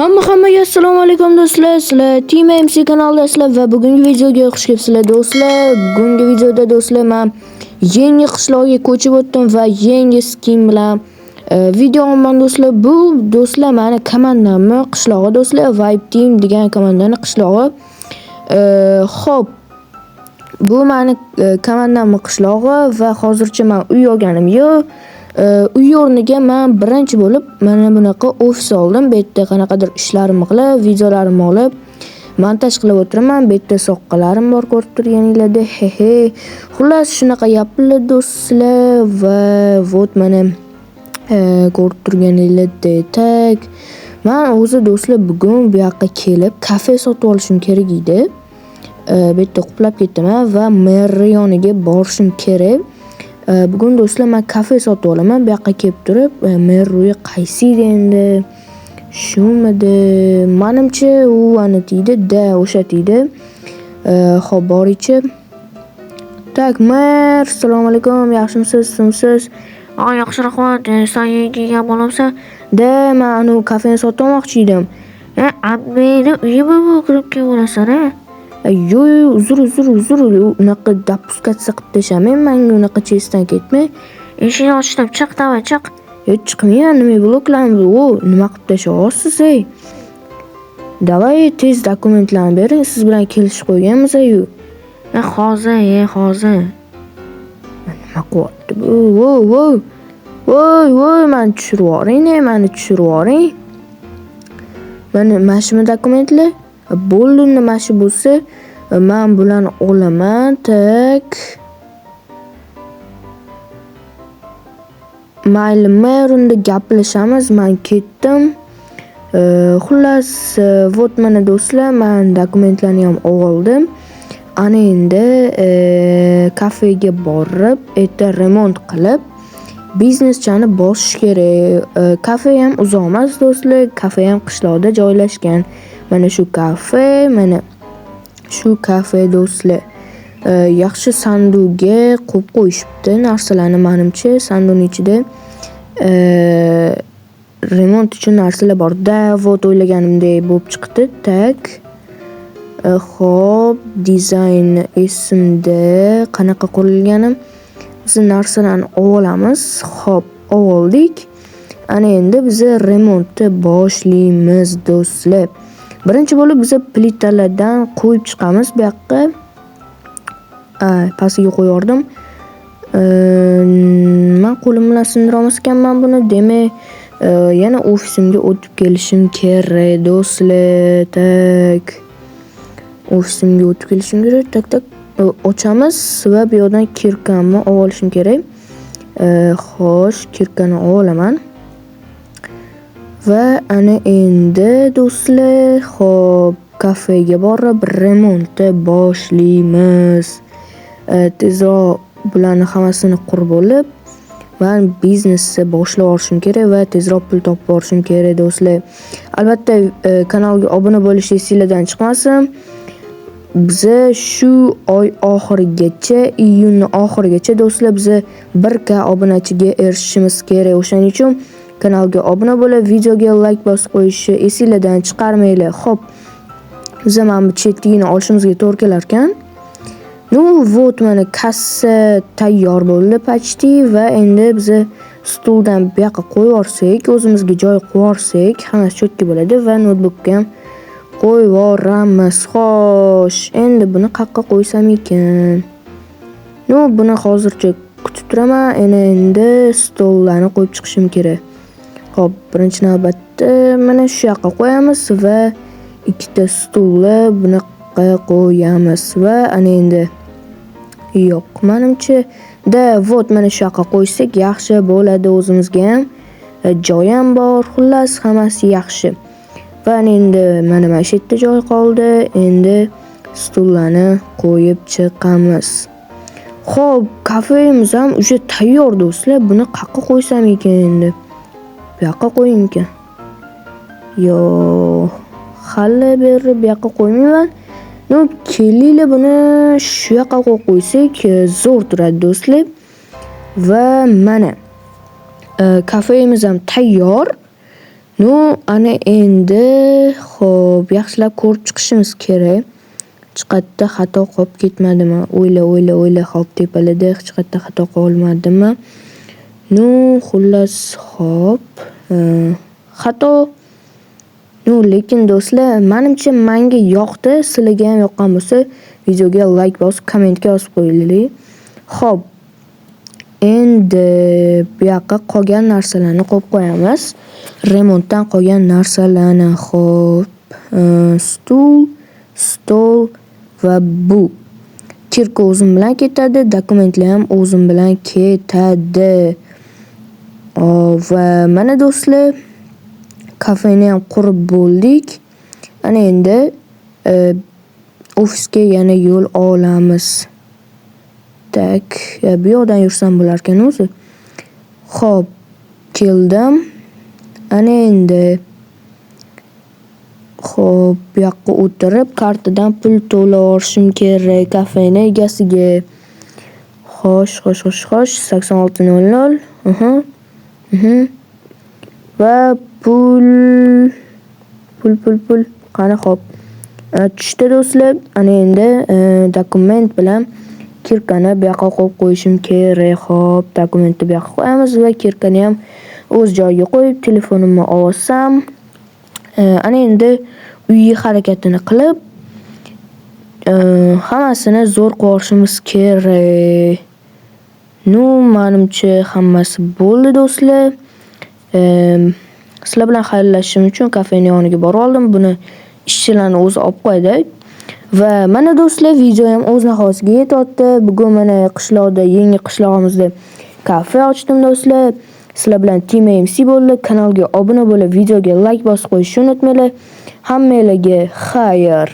Hammaga assalomu alaykum do'stlar. Sizlar Team MC kanalidasizlar va bugungi videoga xush kelibsizlar do'stlar. Bugungi videoda do'stlar men yangi qishloqqa ko'chib o'tdim va yangi skin bilan video olaman do'stlar. Bu do'stlar meni komandamni qishlog'i do'stlar, Vibe Team degan komandani qishlog'i. Xo'p, bu meni komandamni qishlog'i va hozircha men uy olganim yo'q. Uy o'rniga men birinchi bo'lib mana bunaqa ofis oldim. Bu yerda qanaqadir ishlarimni qilib, videolarimni olib, montaj qilib o'tiraman. Bu yerda soqqalarim bor, ko'rib turganingizda. Xullas shunaqa yapiladi do'stlar va vot mana ko'rib turganingizda tak. Men o'zi do'stlar bugun bu yoqqa kelib kafe sotib olishim kerak edi. Bu yerda qoplab ketaman va mer yoniga borishim kerak. Bugun do'stlar men kafe sotib olaman. Bu yoqqa kelib turib, mer ro'yi qaysi edi endi? Shumidi? Menimcha u ana deydi-da, o'sha deydi. Xo'p, borichi. Tak, mer, assalomu alaykum. Yaxshimisiz, sizmisiz? Yaxshi rahmat. Sen kelgan bo'lamsan? Da, men anu kafeni sotib olmoqchi edim. Meni uyimga kirib kelasan-a? Yo'q, uzr. Unaqa допускаться qilib tashamang. Menga unaqa chesdan ketmay. Eshikni ochdim, chiq, davay, chiq. Chiqmayman, nima bloklarni nima qilib tashyapsiz, ey? Davay, tez dokumentlarni bering. Siz bilan kelishib qo'yganmiz-ku. Hozir. Nima qilyapti bu? Voy, meni tushirib yuboring. Mana shu dokumentlar. Bo'ldi, nima shu bo'lsa, men bularni olaman. Tak. Mayli, unda gaplashamiz. Men ketdim. Xullas, vot mana do'stlar, men dokumentlarni ham oldim. Ana endi kafega borib, erta remont qilib, bizneschani boshish kerak. Kafe ham uzoq emas do'stlar, kafe ham qishloqda joylashgan. Mana shu kafe do'stlar. Yaxshi sanduqga qo'yib qo'yishibdi narsalarni, menimcha sanduqning ichida remont uchun narsalar bor-da, vot o'ylaganimdek bo'lib chiqdi. Tak. Xo'p, dizayn esimda, qanaqa qurilgani. Biz narsalarni olamiz. Xo'p, oldik. Ana endi biz remontni boshlaymiz do'stlar. Birinchi bo'lib biz plitalardan qo'yib chiqamiz bu yoqqa. Pastiga qo'yardim. Men qo'lim bilan sindira olmas ekanman buni. Demak, yana ofisimga o'tib kelishim kerak do'stlar. Tak. Ofisimga o'tib kelishim kerak. Tak. Ochamiz va bu yerdan kirkamni olishim kerak. Xo'sh, kirkani olaman. Va ana endi do'stlar, xo'p, kafega borib remontni boshlaymiz. Tezroq bularni hammasini qurib olib, men biznesni boshlab olishim kerak va tezroq pul topib olishim kerak do'stlar. Albatta, kanalga obuna bo'lish esingizdan chiqmasin. Biz shu oy oxirigacha, iyun oxirigacha do'stlar, biz 1k obunachiga erishishimiz kerak. O'shaning uchun kanalga obuna bo'lib, videoga like bosib qo'yishni esingizdan chiqarmanglar. Xo'p, biz mana bu chetligini olishimizga to'g'ri kelar ekan. Vot mana kassa tayyor bo'ldi почти va endi biz stuldan bu yoqqa qo'yib yorsak, o'zimizga joy qo'yib yorsak, hammasi chotki bo'ladi va notebookga ham qo'yib yoramiz. Xo'sh, endi buni qayerga qo'ysam ekan? Buni hozircha kutib turaman. Endi stollarni qo'yib chiqishim kerak. Xo'p, birinchi navbatda mana shu yoqqa qo'yamiz va ikkita stulni bunaqa qo'yamiz va ana endi yo'q, menimcha vot mana shu yoqqa qo'ysak yaxshi bo'ladi, o'zimizga ham joy ham bor. Xullas, hammasi yaxshi. Va endi mana shu yerda joy qoldi. Endi stullarni qo'yib chiqamiz. Xo'p, kafemiz ham уже tayyor do'stlar. Buni qayerga qo'ysam ekan endi? Bu yoqqa qo'yingmi? Yo'q, hali bu yoqqa qo'ymayman. Kelinglar buni shu yoqqa qo'yib qo'ysak zo'r turadi do'stlar. Va mana kafemiz ham tayyor. Nu, ana endi xo'p, yaxshilab ko'rib chiqishimiz kerak. Hech qayerda xato qolib ketmadimi? O'yla, xo'p, tepalada hech qayerda xato qolmadimi? Nu, xullas, xo'p, xato. Nu, lekin do'stlar, menimcha menga yoqdi. Sizlarga ham yoqqan bo'lsa, videoga like bosib, kommentga yozib qo'yinglar. Xo'p. Endi bu yoqqa qolgan narsalarni qo'yib qo'yamiz. Remontdan qolgan narsalarni, xo'p, stol va bu. Kirka o'zim bilan ketadi, dokumentlar ham o'zim bilan ketadi. Va mana do'stlar, kafeni ham qurib bo'ldik. Ana endi ofisga yana yo'l olamiz. Tak, bu yoqdan yursam bo'lar ekan o'zi. Xo'p, keldim. Ana endi xo'p, bu yoqqa o'tirib, kartadan pul to'lashim kerak kafeni egasiga. Xo'sh, 8600. Va pul. Qani xo'p. Tushdi do'stlar. Ana endi dokument bilan kirkani bu yoqqa qo'yib qo'yishim kerak. Xo'p, dokumentni bu yoqqa qo'yamiz va kirkani ham o'z joyiga qo'yib, telefonimni olsam, ana endi uy harakatini qilib, hammasini zo'r qilishimiz kerak. Nu, menimcha hammasi bo'ldi do'stlar. Sizlar bilan xayrlashishim uchun kafening yoniga borib oldim. Buni ishchilarni o'zi olib qo'ydi. Va mana do'stlar, video ham o'z nihoyasiga yetyapti. Bugun mana qishloqda, yangi qishlog'imizda kafe ochdim do'stlar. Sizlar bilan Team MC bo'ldi. Kanalga obuna bo'lib, videoga like bosib qo'yishni unutmanglar. Hammanglarga xayr.